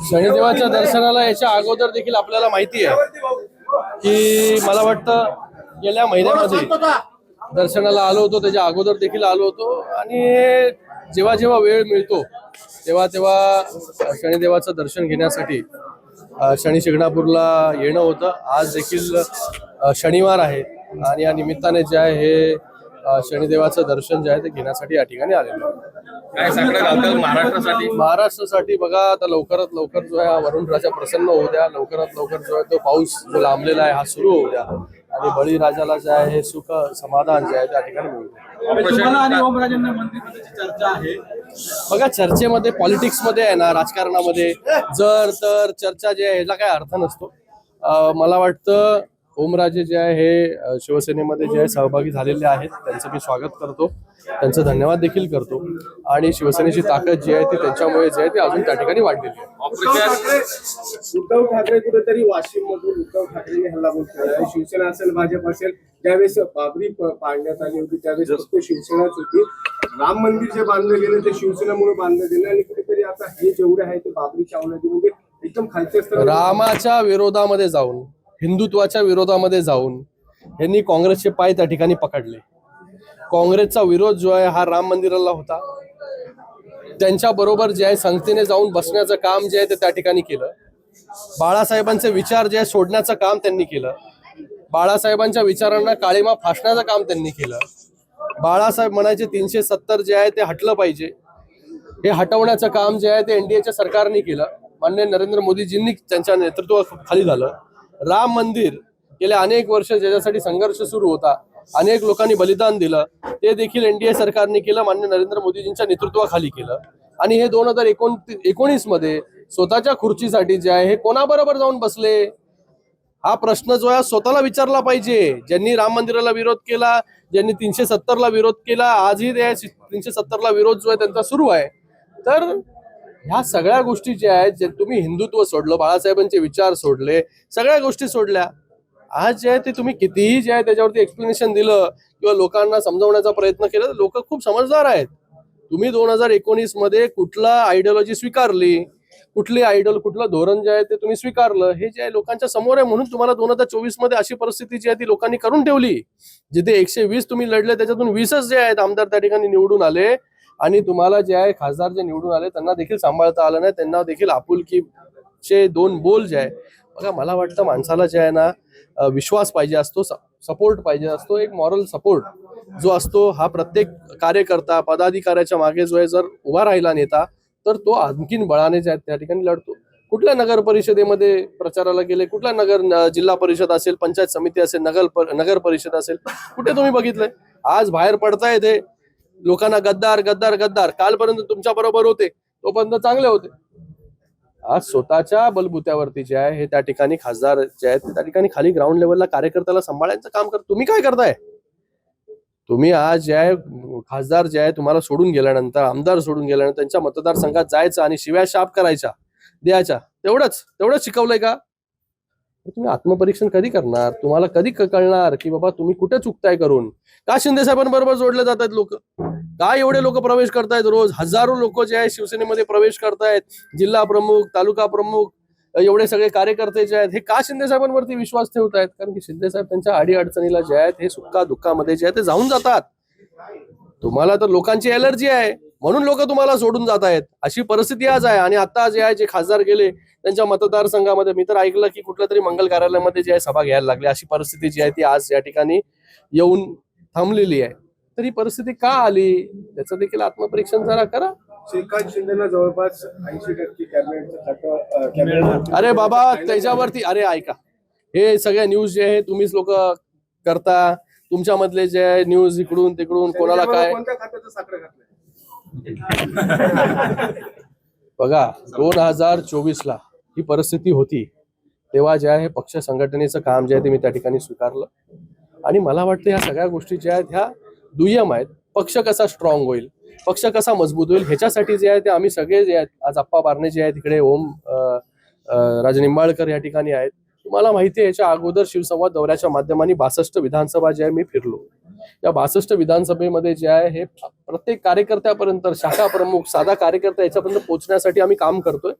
शनिदेवाच्या दर्शनाला याच्या अगोदर देखील आपल्याला माहिती आहे की मला वाटतं गेल्या महिन्यामध्ये दर्शनाला आलो होतो, त्याच्या अगोदर देखील आलो होतो आणि जेव्हा जेव्हा वेळ मिळतो तेव्हा तेव्हा शनिदेवाचं दर्शन घेण्यासाठी शनी शिंगणापूरला येणं होतं. आज देखील शनिवार आहे आणि या निमित्ताने जे आहे हे शनिदेवाचं दर्शन जे आहे ते घेण्यासाठी या ठिकाणी आलेलो आहे. काय साकडं घालतात महाराष्ट्रासाठी बघा, आता लवकरात लवकर जो आहे वरुण राजा प्रसन्न होऊ द्या, लवकरात लवकर जो आहे तो पाऊस जो लांबलेला आहे हा सुरू होऊ द्या आणि बळीराजाला जे आहे हे सुख समाधान जे आहे त्या ठिकाणी मिळू द्या. चर्चा आहे बघा, चर्चेमध्ये पॉलिटिक्समध्ये आहे ना, राजकारणामध्ये जर तर चर्चा जे आहे ह्याला काय अर्थ नसतो. मला वाटतं ओमराजे जे आहे हे शिवसेनेमध्ये जे आहे सहभागी झालेले आहेत, त्यांचं मी स्वागत करतो, त्यांचं धन्यवाद देखील करतो आणि शिवसेनेची ताकद जी आहे ती त्यांच्यामुळे जे आहे ती अजून त्या ठिकाणी वाढलेली आहे. उद्धव ठाकरे कुठेतरी वाशिम मधून उद्धव ठाकरेंनी हल्लाबोल केला. शिवसेना असेल, भाजप असेल, त्यावेळेस बाबरी पाडण्यात आली होती, त्यावेळेस फक्त शिवसेनाच होती. राम मंदिर जे बांधलं गेलं ते शिवसेनेमुळे बांधलं गेलं आणि कुठेतरी आता हे जेवढे आहे ते बाबरीच्या अवनती म्हणजे एकदम खालच्या स्तरावर रामाच्या विरोधामध्ये जाऊन, हिंदुत्वाच्या विरोधामध्ये जाऊन यांनी काँग्रेसचे पाय त्या ठिकाणी पकडले. काँग्रेसचा विरोध जो आहे हा राम मंदिराला होता. त्यांच्या बरोबर जे आहे संगतीने जाऊन बसण्याचं काम जे आहे ते त्या ठिकाणी केलं. बाळासाहेबांचे विचार जे आहे सोडण्याचं काम त्यांनी केलं. बाळासाहेबांच्या विचारांना काळीमा फासण्याचं काम त्यांनी केलं. बाळासाहेब म्हणायचे 370 जे आहे ते हटलं पाहिजे, हे हटवण्याचं काम जे आहे ते एनडीएच्या सरकारने केलं. माननीय नरेंद्र मोदीजींनी त्यांच्या नेतृत्वाखाली झालं. राम मंदिर गेल्या अनेक वर्ष ज्याच्यासाठी संघर्ष सुरू होता, अनेक लोकांनी बलिदान दिलं, ते देखील एनडीए सरकारने केलं, माननीय नरेंद्र मोदीजींच्या नेतृत्वाखाली केलं. आणि हे 2019 मध्ये स्वतःच्या खुर्चीसाठी जे आहे हे कोणाबरोबर जाऊन बसले हा प्रश्न जो आहे स्वतःला विचारला पाहिजे. ज्यांनी राम मंदिराला विरोध केला, ज्यांनी 370 ला विरोध केला, आजही ते 370 ला विरोध जो आहे त्यांचा सुरू आहे. तर ह्या सगळ्या गोष्टी ज्या आहेत, जे तुम्ही हिंदुत्व सोडलं, बाळासाहेबांचे विचार सोडले, सगळ्या गोष्टी सोडल्या, आज जे आहे ते तुम्ही कितीही जे आहे त्याच्यावरती एक्सप्लेनेशन दिलं किंवा लोकांना समजवण्याचा प्रयत्न केला, लोक खूप समजदार आहेत. तुम्ही 2019 मध्ये कुठला आयडियोलॉजी स्वीकारली, कुठली कुठलं धोरण जे आहे ते तुम्ही स्वीकारलं, हे जे आहे लोकांच्या समोर आहे. म्हणून तुम्हाला 2024 मध्ये अशी परिस्थिती जी आहे ती लोकांनी करून ठेवली. जिथे 120 तुम्ही लढले त्याच्यातून 20च जे आहेत आमदार त्या ठिकाणी निवडून आले आणि तुम्हाला जे आहे खासदार जे निवडून आले त्यांना देखील सांभाळता आलं नाही. त्यांना देखील आपुलकीचे 2 बोल जे आहे. बघा, मला वाटतं माणसाला जे आहे ना विश्वास पाहिजे असतो, सपोर्ट पाहिजे असतो, एक मॉरल सपोर्ट जो असतो हा प्रत्येक कार्यकर्ता पदाधिकाऱ्याच्या मागे जो आहे जर उभा राहिला नेता, तर तो आणखीन बळाने त्या ठिकाणी लढतो. कुठल्या नगर परिषदेमध्ये प्रचाराला गेले, कुठल्या जिल्हा परिषद असेल, पंचायत समिती असेल, नगर परिषद असेल, कुठे तुम्ही बघितलंय? आज बाहेर पडताय ते लोकांना गद्दार गद्दार गद्दार. कालपर्यंत तुमच्या बरोबर होते तोपर्यंत चांगले होते. आज स्वतःच्या बलबुत्यावरती जे आहे हे त्या ठिकाणी खासदार जे आहेत त्या ठिकाणी खाली ग्राउंड लेवलला कार्यकर्त्याला सांभाळायचं काम करत. तुम्ही काय करताय? तुम्ही आज जे आहे खासदार जे आहे तुम्हाला सोडून गेल्यानंतर, आमदार सोडून गेल्यानंतर त्यांच्या मतदारसंघात जायचं आणि शिव्या शाप करायच्या द्यायच्या, तेवढंच शिकवलंय का? तुम्ही आत्मपरीक्षण कधी करणार? तुम्हाला कधी कळणार की बाबा तुम्ही कुठे चुकताय करून? का शिंदे साहेबांबरोबर जोडले जात आहेत लोक? का एवढे लोक प्रवेश करतायत? रोज हजारो लोक जे आहे शिवसेनेमध्ये प्रवेश करतायत. जिल्हा प्रमुख, तालुका प्रमुख, एवढे सगळे कार्यकर्ते जे आहेत हे का शिंदे साहेबांवरती विश्वास ठेवतायत? कारण की शिंदे साहेब त्यांच्या अडी अडचणीला जे आहेत हे सुखा दुःखामध्ये जे आहे ते जाऊन जातात. तुम्हाला तर लोकांची एलर्जी आहे म्हणून लोक तुम्हाला सोडून जात आहेत. अशी परिस्थिती आज आहे. आणि आता जे आहे जे खासदार गेले त्यांच्या मतदारसंघामध्ये, मी तर ऐकलं की कुठल्या तरी मंगल कार्यालयामध्ये जे आहे सभा घ्यायला लागली. अशी परिस्थिती जी आहे ती आज या ठिकाणी येऊन थांबलेली आहे. तर ही परिस्थिती का आली त्याचं देखील आत्मपरीक्षण जरा करा. श्रीकांत शिंदेना जवळपास 80% कॅबिनेट. अरे बाबा, त्याच्यावरती ऐका, हे सगळ्या न्यूज जे आहे तुम्हीच लोक करता. तुमच्या मधले जे आहे न्यूज इकडून तिकडून कोणाला काय. कोणत्या खात्याचं साखर घातलंय? बघा, 2024 ला ही परिस्थिती होती तेव्हा जे आहे पक्ष संघटनेचं काम जे आहे ते मी त्या ठिकाणी स्वीकारलं. आणि मला वाटतं ह्या सगळ्या गोष्टी ज्या आहेत ह्या दुय्यम आहेत. पक्ष कसा स्ट्रॉंग होईल, पक्ष कसा मजबूत होईल, ह्याच्यासाठी जे आहे ते आम्ही सगळे जे आहेत, आज आप्पा बारणे जे आहेत तिकडे, ओम राजनिंबाळकर या ठिकाणी आहेत. तुम्हाला माहिती आहे याच्या अगोदर शिवसंवाद दौऱ्याच्या माध्यमाने 62 विधानसभा जे आहे मी फिरलो. या 62 विधानसभेमध्ये जे आहे हे प्रत्येक कार्यकर्त्यापर्यंत, शाखा प्रमुख, साधा कार्यकर्ता याच्यापर्यंत पोहोचण्यासाठी आम्ही काम करतोय.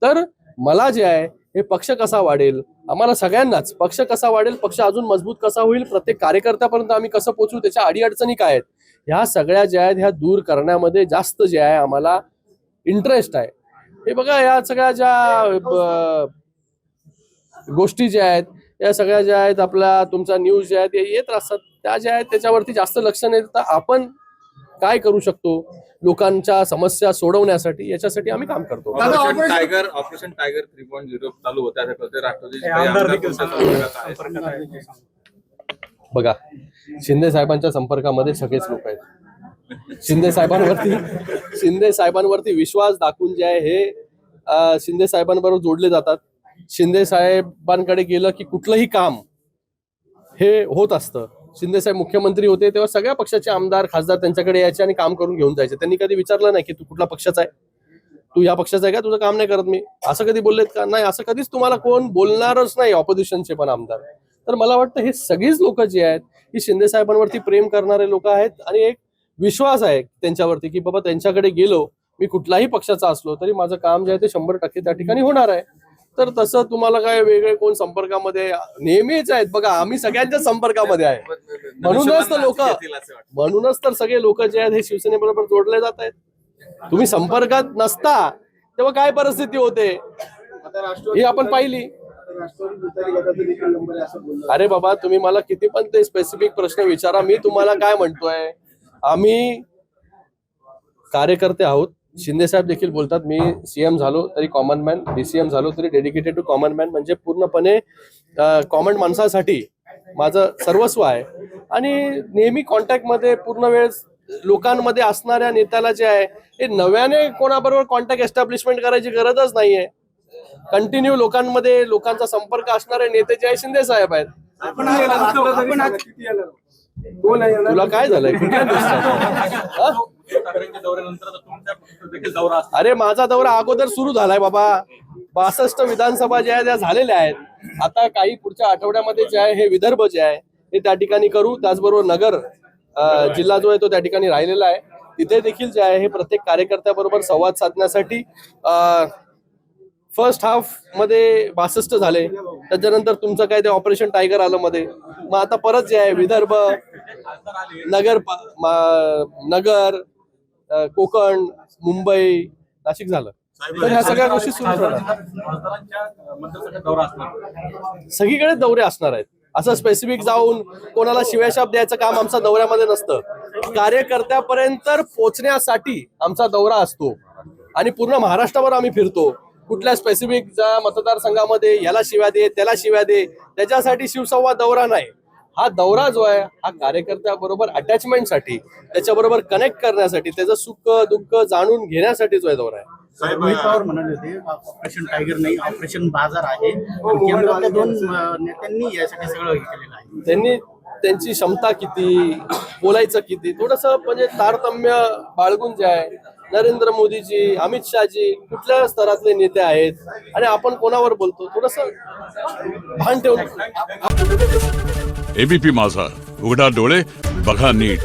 तर मला जे आहे हे पक्ष कसा वाढेल, आम्हाला सगळ्यांनाच पक्ष कसा वाढेल, पक्ष अजून मजबूत कसा होईल, प्रत्येक कार्यकर्त्यापर्यंत आम्ही कसं पोहोचू, त्याच्या अडीअडचणी काय आहेत, ह्या सगळ्या ज्या आहेत ह्या दूर करण्यामध्ये जास्त जे आहे आम्हाला इंटरेस्ट आहे. हे बघा, या सगळ्या ज्या गोष्टी ज्या आहेत, या सगळ्या ज्या आहेत आपल्या तुमच्या न्यूज ज्या आहेत येत असतात, त्या ज्या आहेत त्याच्यावरती जास्त लक्ष नाही देता आपण काय करू शकतो लोकांच्या समस्या सोडवण्यासाठी, याच्यासाठी आम्ही काम करतो. ऑपरेशन टायगर 3.0 चालू होत्या राष्ट्रवादी बघा, शिंदे साहेबांच्या संपर्कामध्ये सगळेच लोक आहेत. शिंदे साहेबांवरती विश्वास दाखवून जे आहे हे शिंदे साहेबांबरोबर जोडले जातात. शिंदे साहेबांकडे गेलं की कुठलंही काम हे होत असतं. शिंदे साहेब मुख्यमंत्री होते तेव्हा सगळ्या पक्षाचे आमदार खासदार त्यांच्याकडे यायचे आणि काम करून घेऊन जायचे. त्यांनी कधी विचारलं नाही की तू कुठल्या पक्षाचा आहे, तू या पक्षाचा आहे का, तुझं काम नाही करत मी, असं कधी बोललेत का? नाही, असं कधीच तुम्हाला कोण बोलणारच नाही, ऑपोजिशनचे पण आमदार. तर मला वाटतं हे सगळीच लोक जी आहेत ही शिंदे साहेबांवरती प्रेम करणारे लोक आहेत आणि एक विश्वास आहे त्यांच्यावरती की बाबा त्यांच्याकडे गेलो, मी कुठलाही पक्षाचा असलो तरी माझं काम जे आहे ते 100% त्या ठिकाणी होणार आहे. तर तसं तुम्हाला काय वेगळे कोण संपर्कामध्ये नेहमीच आहेत, बघा आम्ही सगळ्यांच्या संपर्कामध्ये आहे. म्हणूनच तर सगळे लोक जे आहेत हे शिवसेनेबरोबर जोडले जात आहेत. तुम्ही संपर्कात नसता तेव्हा काय परिस्थिती होते ही आपण पाहिली. अरे बाबा, तुम्ही मला किती पण ते स्पेसिफिक प्रश्न विचारा, मी तुम्हाला काय म्हणतोय, आम्ही कार्यकर्ते आहोत. शिंदे साहेब देखील बोलतात मी सीएम झालो तरी कॉमन मॅन, डीसीएम झालो तरी डेडिकेटेड टू कॉमन मॅन, म्हणजे पूर्णपणे कॉमन माणसासाठी माझं सर्वस्व आहे. आणि नेहमी कॉन्टॅक्टमध्ये पूर्ण वेळ लोकांमध्ये असणाऱ्या नेत्याला जे आहे हे नव्याने कोणाबरोबर कॉन्टॅक्ट एस्टॅब्लिशमेंट करायची गरजच नाहीये. कंटिन्यू लोकांमध्ये लोकांचा संपर्क असणारे नेते जे आहे शिंदे साहेब आहेत. तुला काय झालंय, कुठल्या गोष्टी? अरे माझा दौरा अगोदर सुरू झालाय बाबा. 62 विधानसभा ज्या आहेत त्या झालेल्या आहेत. आता काही पुढच्या आठवड्यामध्ये जे आहे हे विदर्भ जे आहे हे त्या ठिकाणी करू. त्याचबरोबर नगर जिल्हा जो आहे तो त्या ठिकाणी राहिलेला आहे. तिथे देखील जे आहे हे प्रत्येक कार्यकर्त्याबरोबर संवाद साधण्यासाठी फर्स्ट हाफ मध्ये 62 झाले. त्याच्यानंतर तुमचं काय ते ऑपरेशन टायगर आलं मध्ये. मग आता परत जे आहे विदर्भ, नगर, कोकण, मुंबई, नाशिक झालं. तर ह्या सगळ्या गोष्टी सुरू होणार. सगळीकडे दौरे असणार आहेत. असं स्पेसिफिक जाऊन कोणाला शिव्याशाप द्यायचं काम आमच्या दौऱ्यामध्ये नसतं. कार्यकर्त्यापर्यंत पोहोचण्यासाठी आमचा दौरा असतो आणि पूर्ण महाराष्ट्रावर आम्ही फिरतो. कुठल्या स्पेसिफिक ज्या मतदारसंघामध्ये याला शिव्या दे त्याला शिव्या दे त्याच्यासाठी शिवसंवाद दौरा नाही. हा दौरा जो आहे हा कार्यकर्त्याबरोबर अटॅचमेंटसाठी, त्याच्याबरोबर कनेक्ट करण्यासाठी, त्याचं सुख दुःख जाणून घेण्यासाठी जो आहे दौरा आहे. रोहित पवार म्हणाले होते ऑपरेशन टायगर नाही ऑपरेशन बाजार आहे. केंद्रातल्या 2 नेत्यांनी यासाठी सगळं केलेलं आहे. त्यांनी त्यांची क्षमता किती, बोलायचं किती, थोडस म्हणजे तारतम्य बाळगून जे आहे नरेंद्र मोदीजी, अमित शहाजी कुठल्या स्तरातले नेते आहेत आणि आपण कोणावर बोलतो थोडस भान ठेवून. एबीपी माझा, उघडा डोळे बघा नीट.